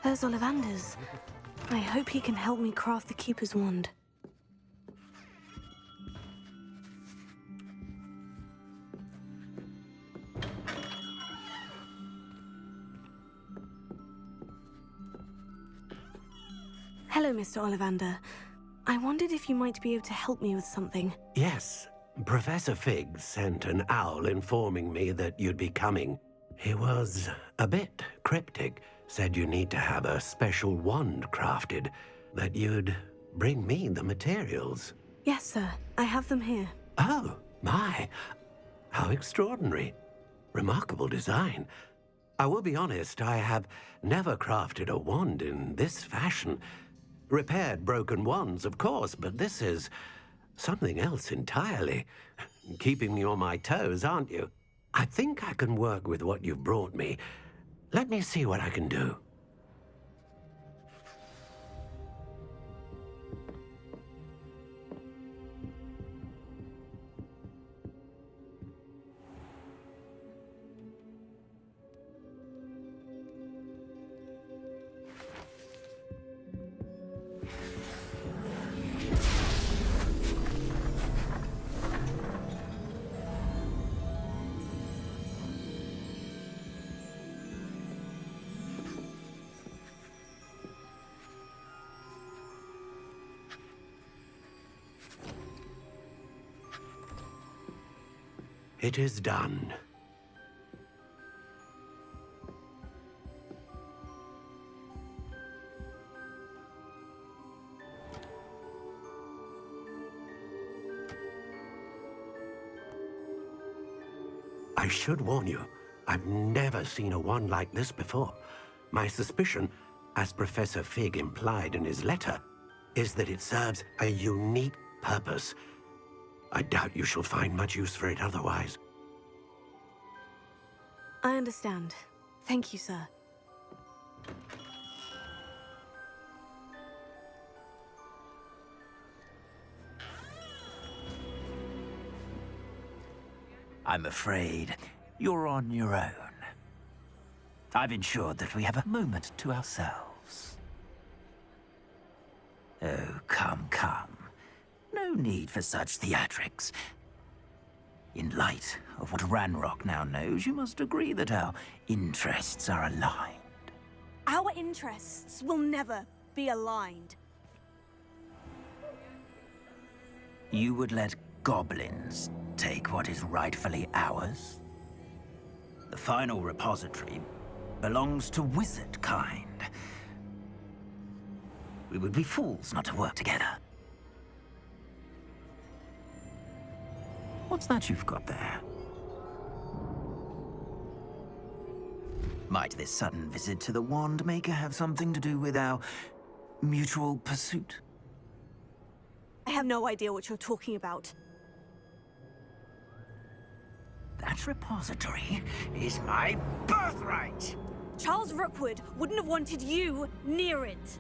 There's Ollivander's. I hope he can help me craft the Keeper's wand. Hello, Mr. Ollivander. I wondered if you might be able to help me with something. Yes. Professor Fig sent an owl informing me that you'd be coming. He was a bit cryptic. Said you need to have a special wand crafted. That you'd bring me the materials. Yes, sir. I have them here. Oh, my. How extraordinary. Remarkable design. I will be honest, I have never crafted a wand in this fashion. Repaired broken wands, of course, but this is something else entirely. Keeping me on my toes, aren't you? I think I can work with what you've brought me. Let me see what I can do. It is done. I should warn you, I've never seen a wand like this before. My suspicion, as Professor Fig implied in his letter, is that it serves a unique purpose. I doubt you shall find much use for it otherwise. I understand. Thank you, sir. I'm afraid you're on your own. I've ensured that we have a moment to ourselves. Oh, come, come. No need for such theatrics. In light of what Ranrock now knows, you must agree that our interests are aligned. Our interests will never be aligned. You would let goblins take what is rightfully ours? The final repository belongs to wizard kind. We would be fools not to work together. What's that you've got there? Might this sudden visit to the Wand Maker have something to do with our mutual pursuit? I have no idea what you're talking about. That repository is my birthright! Charles Rookwood wouldn't have wanted you near it.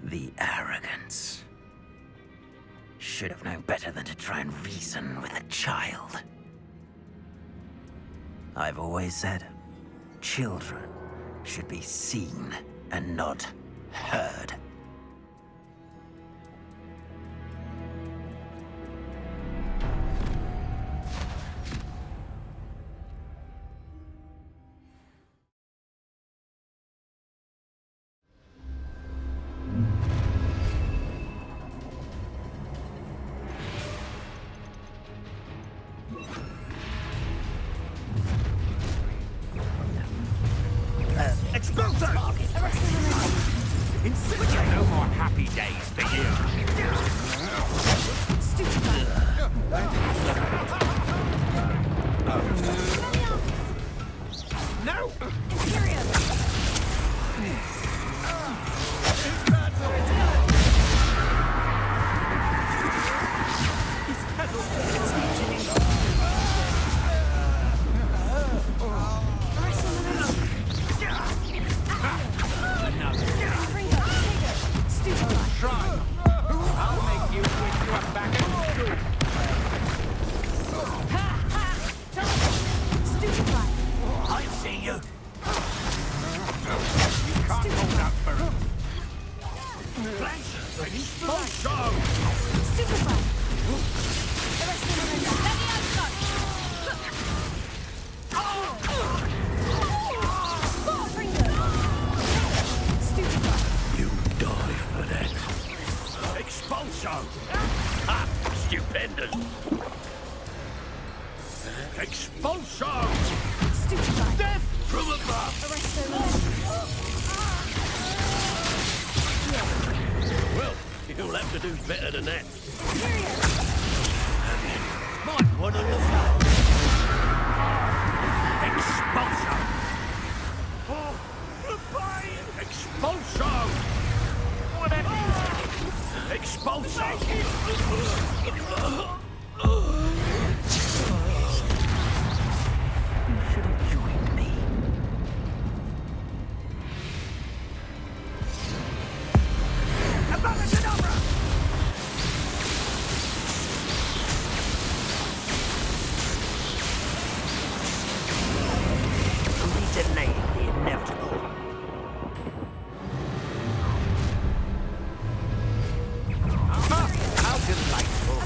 The arrogance. Should have known better than to try and reason with a child. I've always said, children should be seen and not heard. Expulsor! Expulsion! Stupid guy. Death from above! Arresto. Well, you'll have to do better than that. Period. Might want to look out. Expulsion! Oh, the pain! Expulsion! Whatever! Expulsion! You should have joined me. Abracadabra! Only delaying the inevitable. How delightful!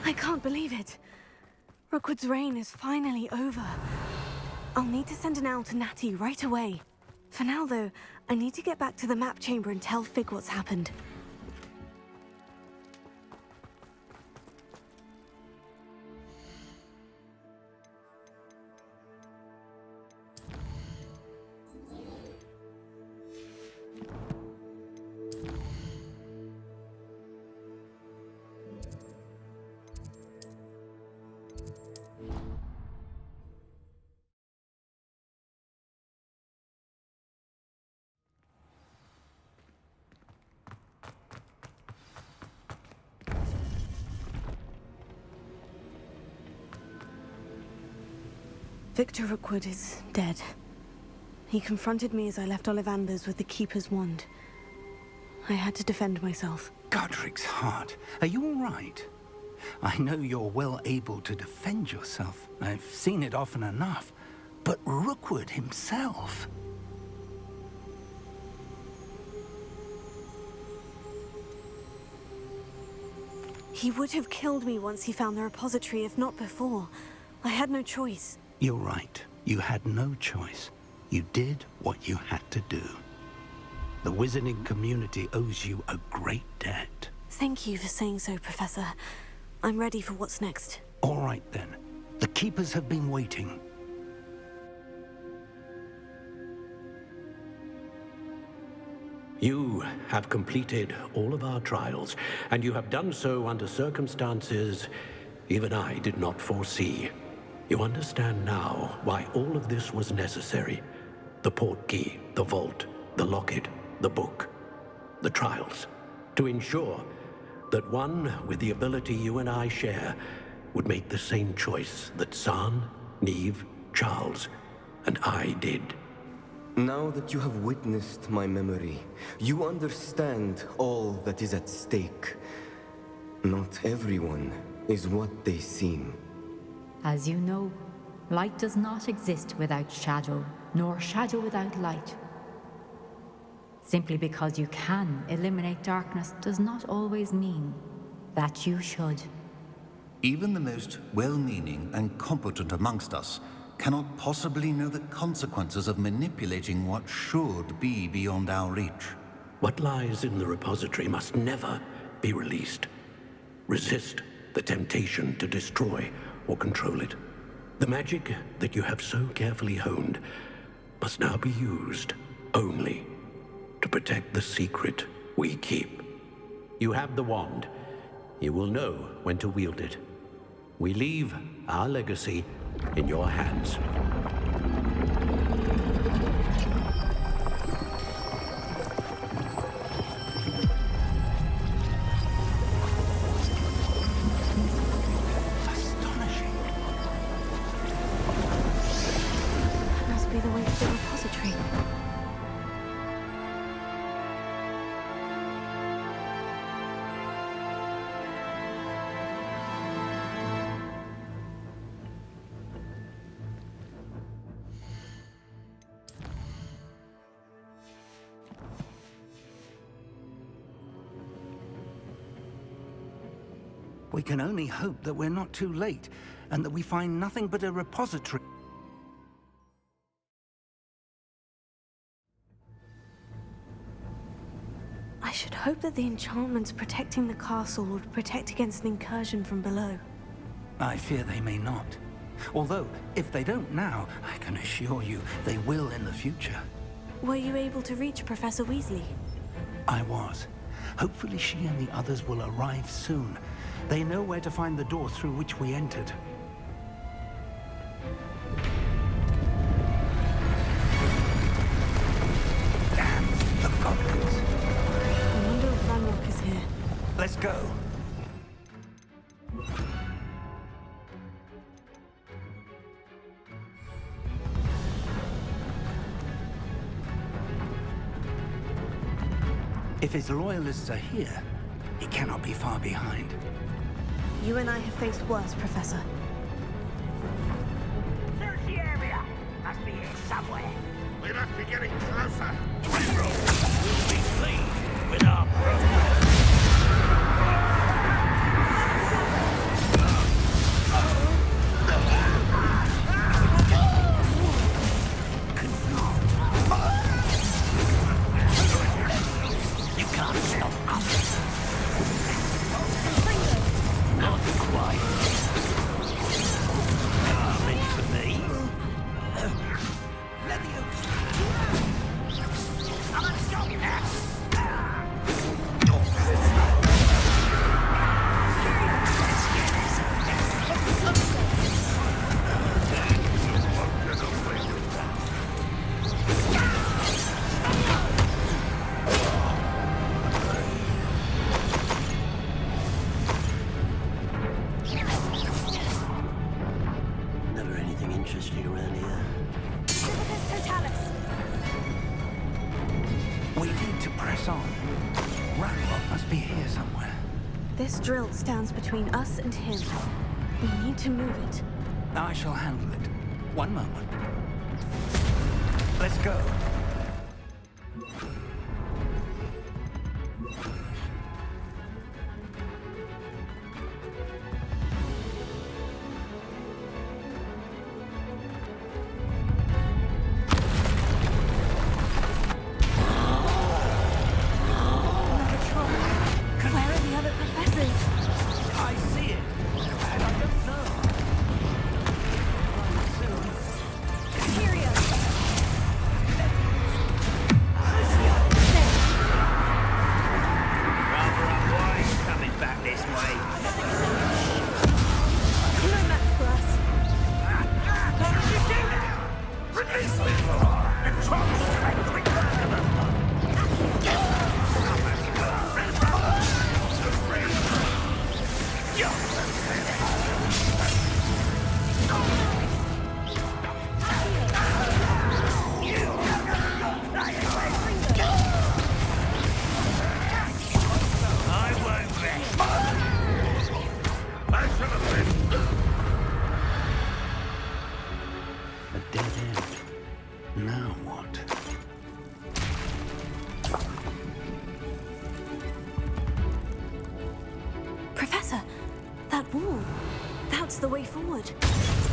I can't believe it. Rookwood's reign is finally over. I'll need to send an owl to Natty right away. For now, though, I need to get back to the map chamber and tell Fig what's happened. Victor Rookwood is dead. He confronted me as I left Ollivander's with the Keeper's wand. I had to defend myself. Godric's heart. Are you all right? I know you're well able to defend yourself. I've seen it often enough. But Rookwood himself... He would have killed me once he found the repository, if not before. I had no choice. You're right. You had no choice. You did what you had to do. The wizarding community owes you a great debt. Thank you for saying so, Professor. I'm ready for what's next. All right, then. The Keepers have been waiting. You have completed all of our trials, and you have done so under circumstances even I did not foresee. You understand now why all of this was necessary. The portkey, the vault, the locket, the book, the trials. To ensure that one with the ability you and I share would make the same choice that San, Neve, Charles, and I did. Now that you have witnessed my memory, you understand all that is at stake. Not everyone is what they seem. As you know, light does not exist without shadow, nor shadow without light. Simply because you can eliminate darkness does not always mean that you should. Even the most well-meaning and competent amongst us cannot possibly know the consequences of manipulating what should be beyond our reach. What lies in the repository must never be released. Resist the temptation to destroy or control it. The magic that you have so carefully honed must now be used only to protect the secret we keep. You have the wand. You will know when to wield it. We leave our legacy in your hands. That must be the way to the repository. We can only hope that we're not too late, and that we find nothing but a repository. I should hope that the enchantments protecting the castle would protect against an incursion from below. I fear they may not. Although, if they don't now, I can assure you they will in the future. Were you able to reach Professor Weasley? I was. Hopefully she and the others will arrive soon. They know where to find the door through which we entered. Damn, the goblins. I wonder if Ranrock is here. Let's go. If his loyalists are here, he cannot be far behind. You and I have faced worse, Professor. Search the area. Must be here somewhere. We must be getting closer. Ranrock will be pleased with our progress. You can't stop us. Not quite. Meant for me. Let me I'm a zombie now. Never anything interesting around here. Civitas Totalis. We need to press on. Ranrock must be here somewhere. This drill stands between us and him. We need to move it. I shall handle it. One moment. Let's go. Another troll. Where are the other professors? I see it. And I don't know. Cheerio. Rather unwise coming back this way. No match for us. What did you do now? Release me! The troll's strength remarkable. I won't rest. I should have been. A dead end. Now what? Professor, that wall. That's the way forward.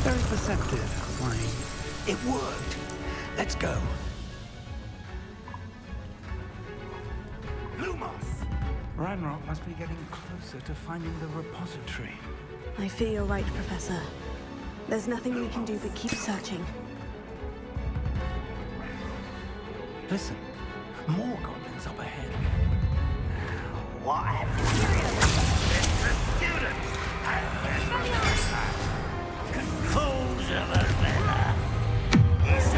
Very perceptive. Why, it worked. Let's go. Lumos! Ranrock must be getting closer to finding the repository. I fear you're right, Professor. There's nothing we can do but keep searching. Listen, more goblins up ahead. What it's the students! Fools of a fella! He's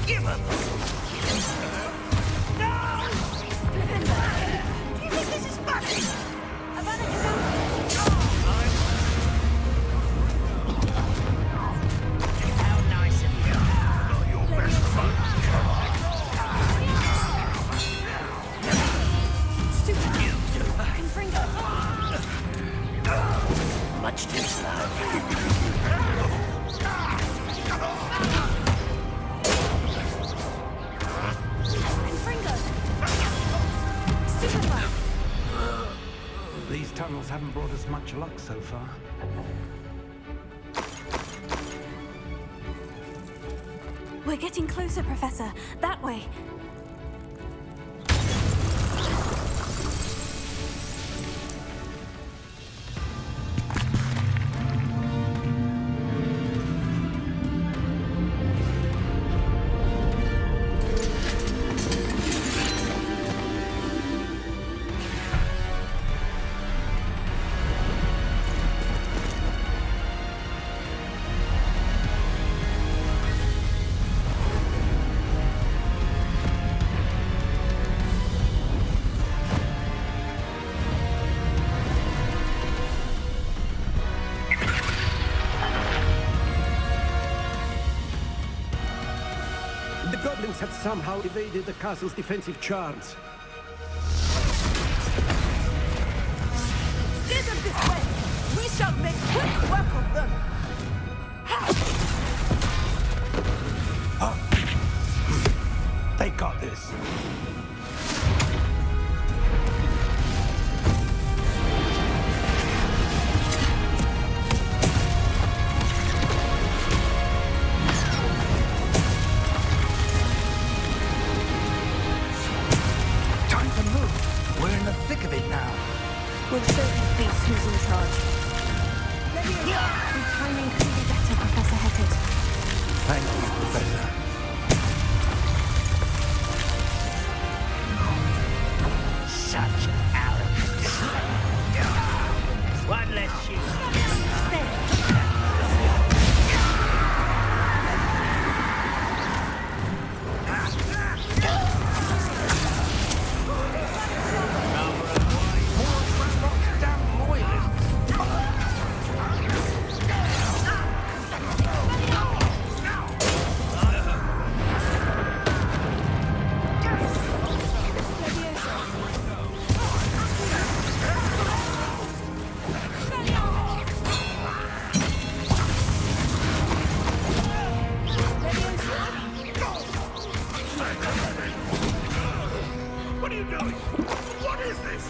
Give up! No! You think this is funny? much luck so far. We're getting closer, Professor. That way. The goblins have somehow evaded the castle's defensive charms. Steer them this way! We shall make quick work of them! They got this. We'll show these beasts who's in charge. The timing couldn't be better, Professor Hecat. Thank you, Professor. Such arrogance. One less shoot. What are you doing? What is this?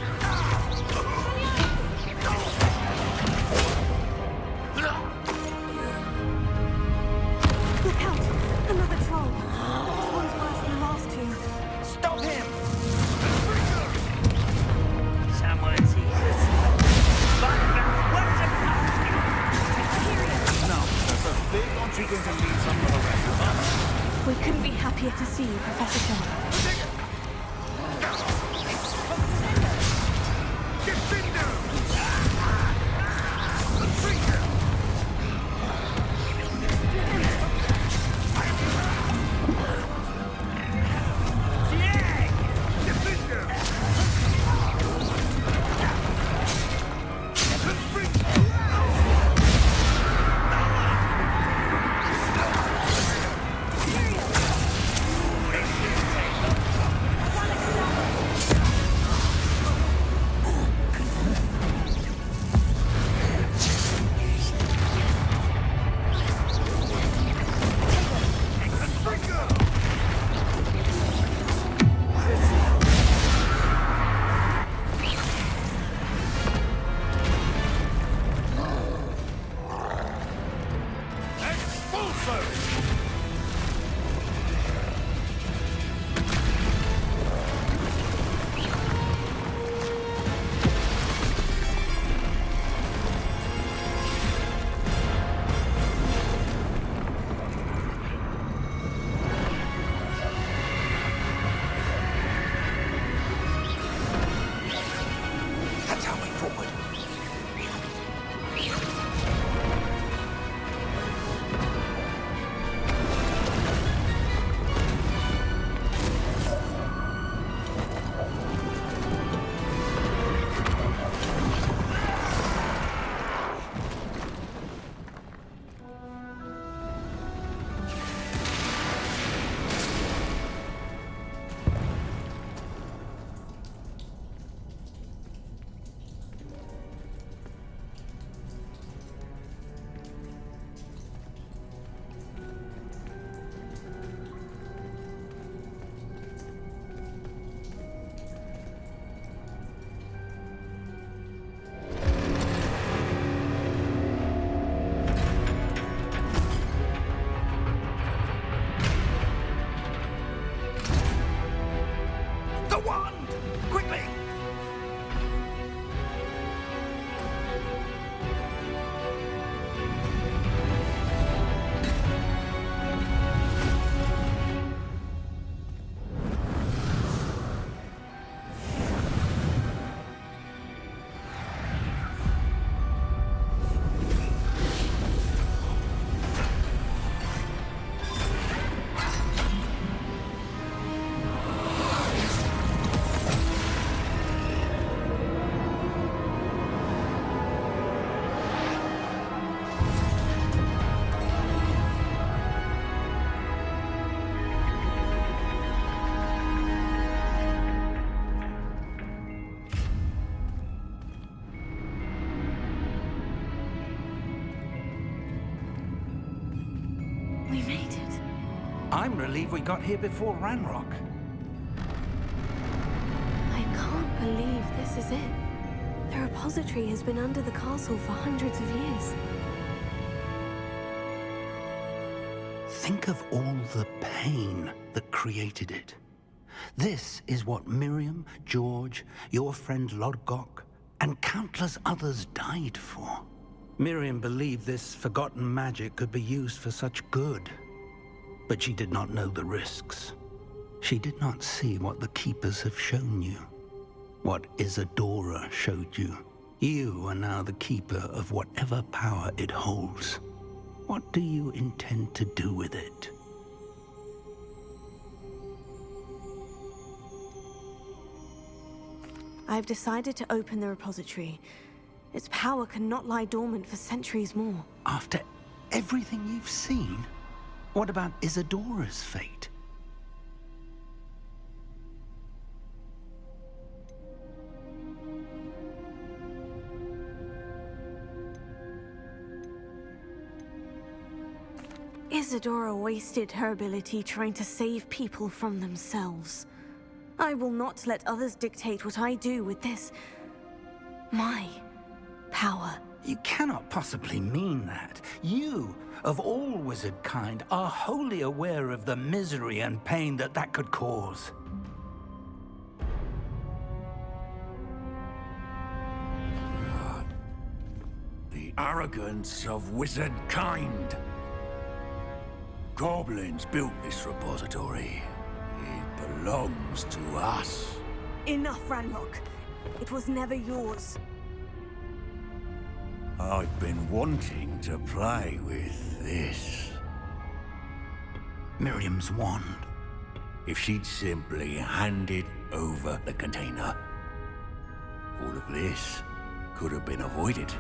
Look out! Another troll. This one's worse than the last two. Stop him! Someone's here. Now, Professor, aren't you going to lead some of the rest of us? We couldn't be happier to see you, Professor Shaw. I'm relieved we got here before Ranrock. I can't believe this is it. The repository has been under the castle for hundreds of years. Think of all the pain that created it. This is what Miriam, George, your friend Lodgok, and countless others died for. Miriam believed this forgotten magic could be used for such good. But she did not know the risks. She did not see what the Keepers have shown you. What Isadora showed you. You are now the Keeper of whatever power it holds. What do you intend to do with it? I've decided to open the repository. Its power cannot lie dormant for centuries more. After everything you've seen? What about Isadora's fate? Isadora wasted her ability trying to save people from themselves. I will not let others dictate what I do with this... my power. You cannot possibly mean that. You, of all wizard kind, are wholly aware of the misery and pain that could cause. The arrogance of wizard kind. Goblins built this repository. It belongs to us. Enough, Ranrock. It was never yours. I've been wanting to play with this. Miriam's wand. If she'd simply handed over the container, all of this could have been avoided.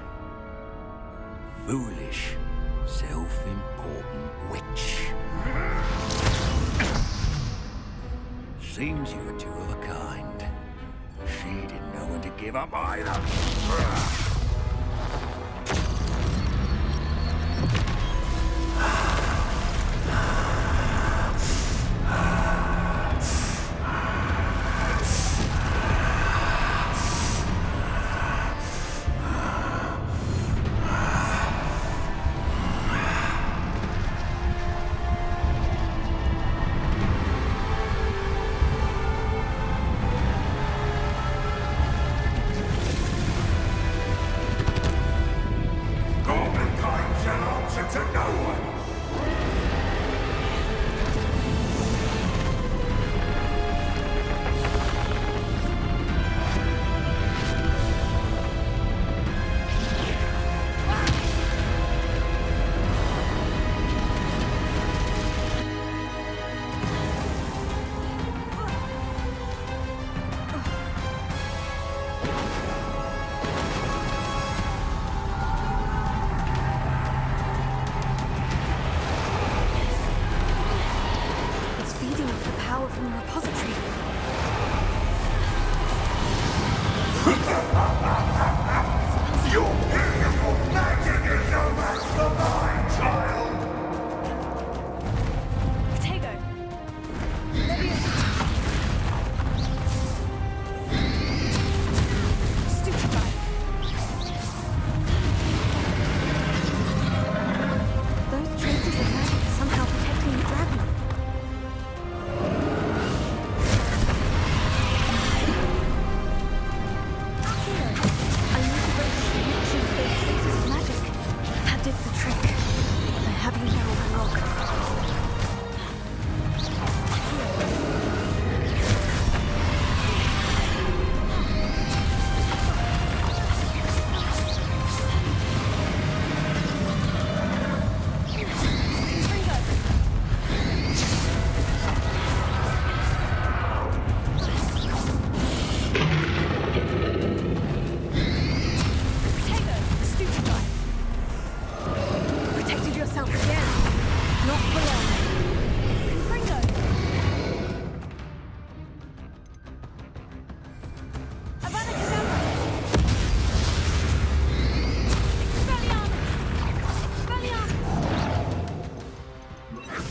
Foolish, self-important witch. Seems you were two of a kind. She didn't know when to give up either.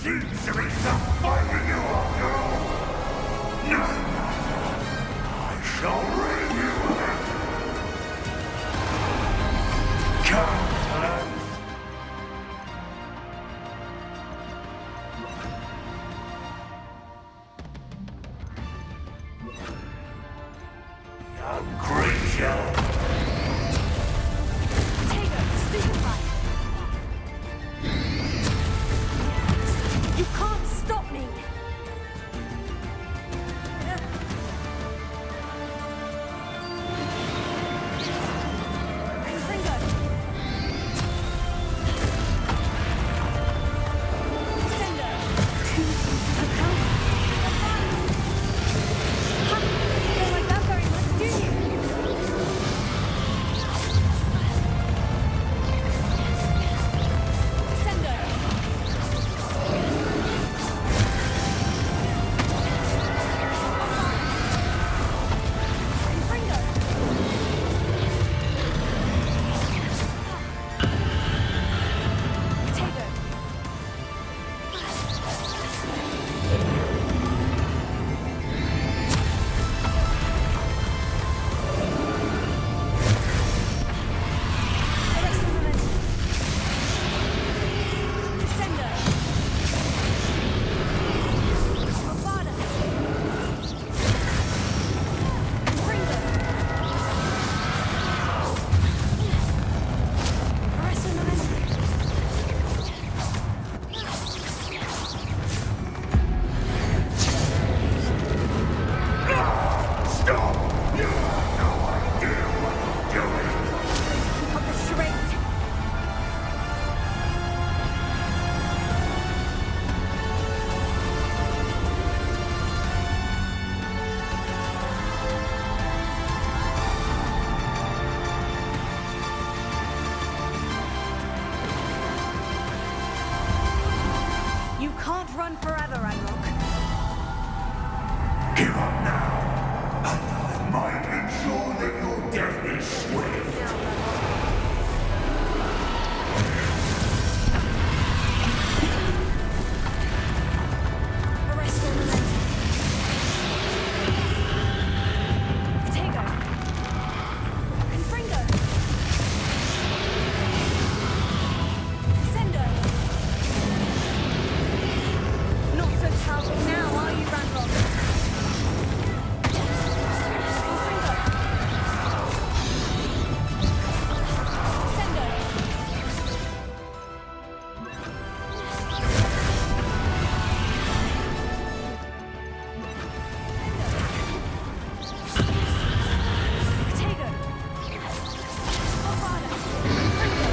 seems to be some fighting you after all. No! I shall rid you of it! Come, lads! Young creature! You can't stop me! Run forever, Ranrock. Give up now, and I might ensure that your death is swift. Arrest all momentum. Potato. Confringo. Sendo. Not so powerful now, are you, Ranrock? Confringo. Sendo. Potato. Avada. Confringo.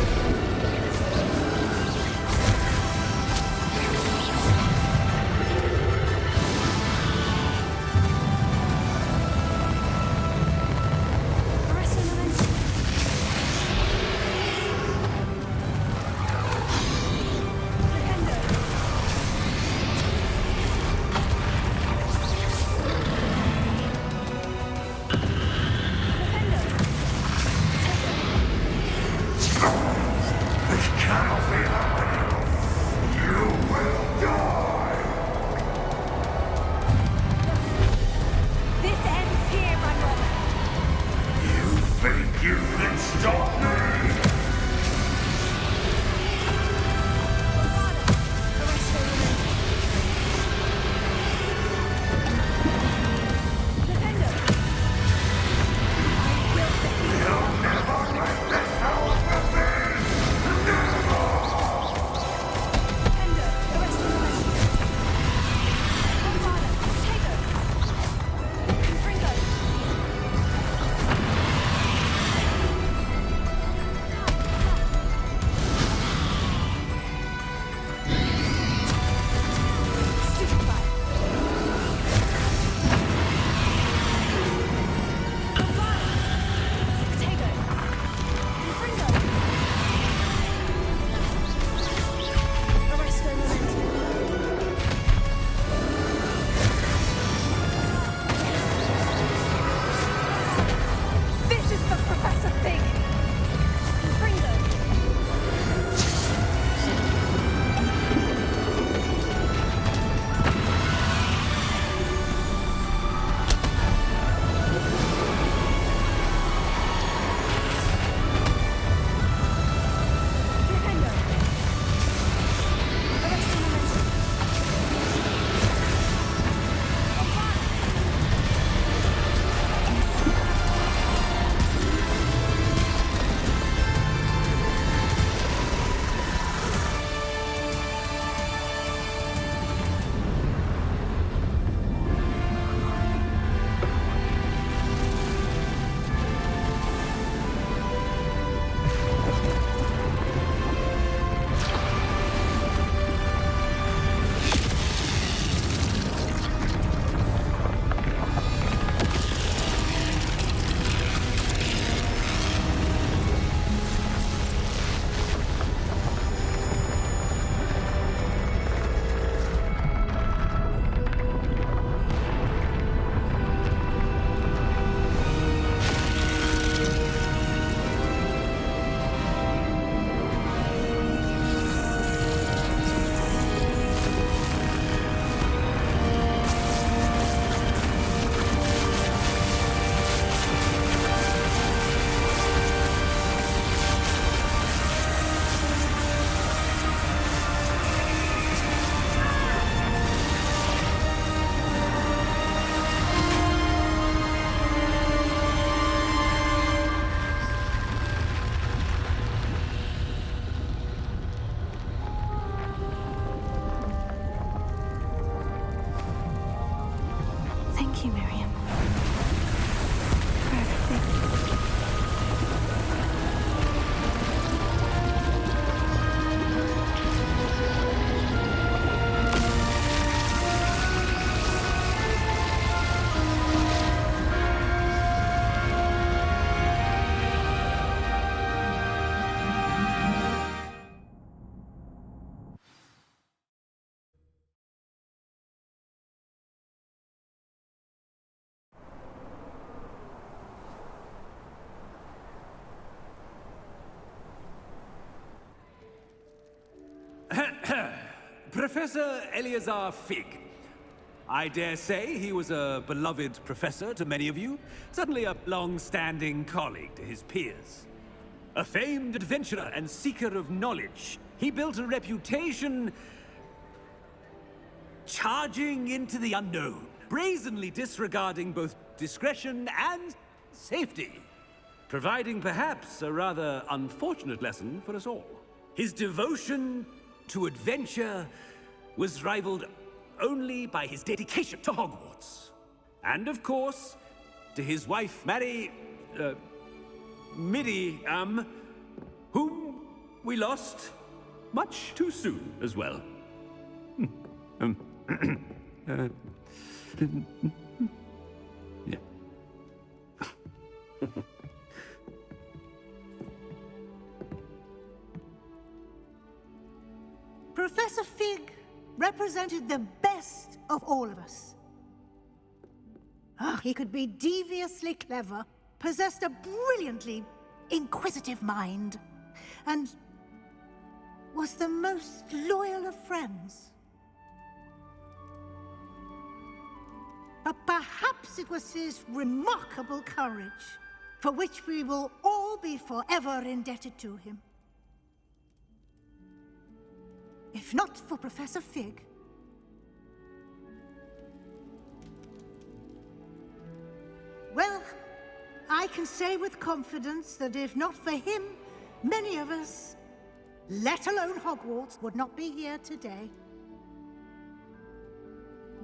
Thank you, Miriam. For everything. Professor Eleazar Fig. I dare say he was a beloved professor to many of you, certainly a long-standing colleague to his peers. A famed adventurer and seeker of knowledge, he built a reputation charging into the unknown, brazenly disregarding both discretion and safety, providing perhaps a rather unfortunate lesson for us all. His devotion to adventure was rivaled only by his dedication to Hogwarts. And of course, to his wife, Miriam, whom we lost much too soon as well. Yeah. Professor Fig represented the best of all of us. He could be deviously clever, possessed a brilliantly inquisitive mind, and was the most loyal of friends. But perhaps it was his remarkable courage, for which we will all be forever indebted to him. If not for Professor Fig, well, I can say with confidence that if not for him, many of us, let alone Hogwarts, would not be here today.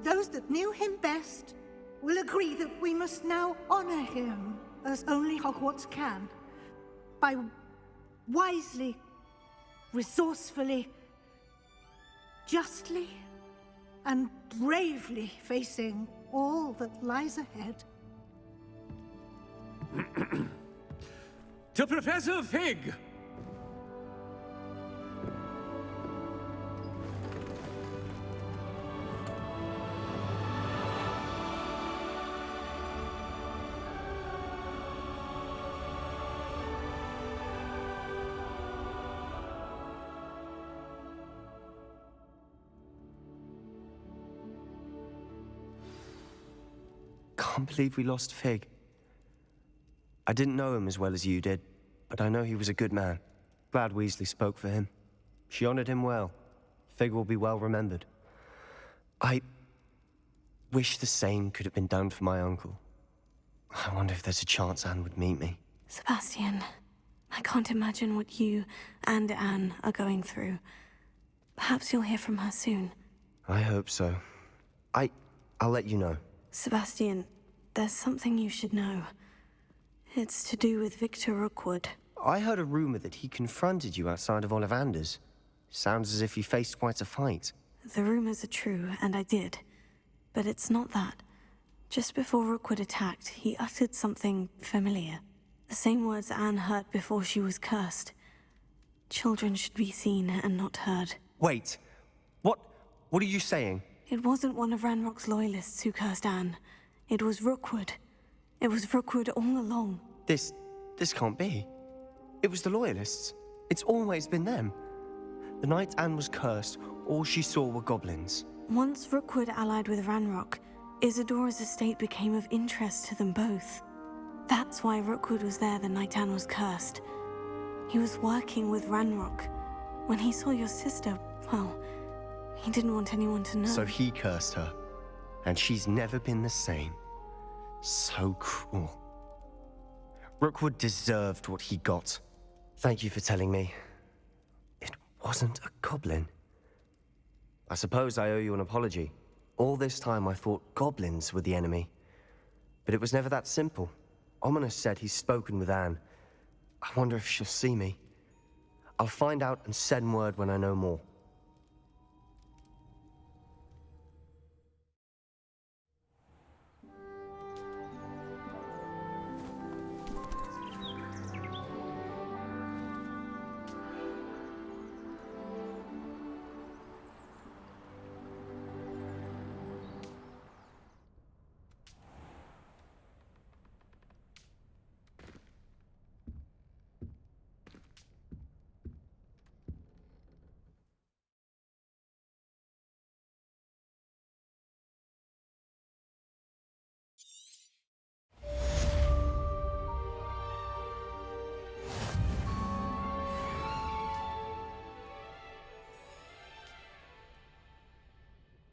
Those that knew him best will agree that we must now honor him as only Hogwarts can, by wisely, resourcefully, justly and bravely facing all that lies ahead. To Professor Fig! Can't believe we lost Fig. I didn't know him as well as you did, but I know he was a good man. Glad Weasley spoke for him. She honored him well. Fig will be well remembered. I wish the same could have been done for my uncle. I wonder if there's a chance Anne would meet me. Sebastian, I can't imagine what you and Anne are going through. Perhaps you'll hear from her soon. I hope so. I'll let you know. Sebastian, there's something you should know. It's to do with Victor Rookwood. I heard a rumor that he confronted you outside of Ollivander's. Sounds as if you faced quite a fight. The rumors are true, and I did. But it's not that. Just before Rookwood attacked, he uttered something familiar. The same words Anne heard before she was cursed. Children should be seen and not heard. Wait. What are you saying? It wasn't one of Ranrock's loyalists who cursed Anne. It was Rookwood. It was Rookwood all along. This can't be. It was the loyalists. It's always been them. The night Anne was cursed, all she saw were goblins. Once Rookwood allied with Ranrock, Isadora's estate became of interest to them both. That's why Rookwood was there the night Anne was cursed. He was working with Ranrock. When he saw your sister, well, he didn't want anyone to know. So he cursed her. And she's never been the same. So cruel. Rookwood deserved what he got. Thank you for telling me. It wasn't a goblin. I suppose I owe you an apology. All this time I thought goblins were the enemy. But it was never that simple. Ominous said he's spoken with Anne. I wonder if she'll see me. I'll find out and send word when I know more.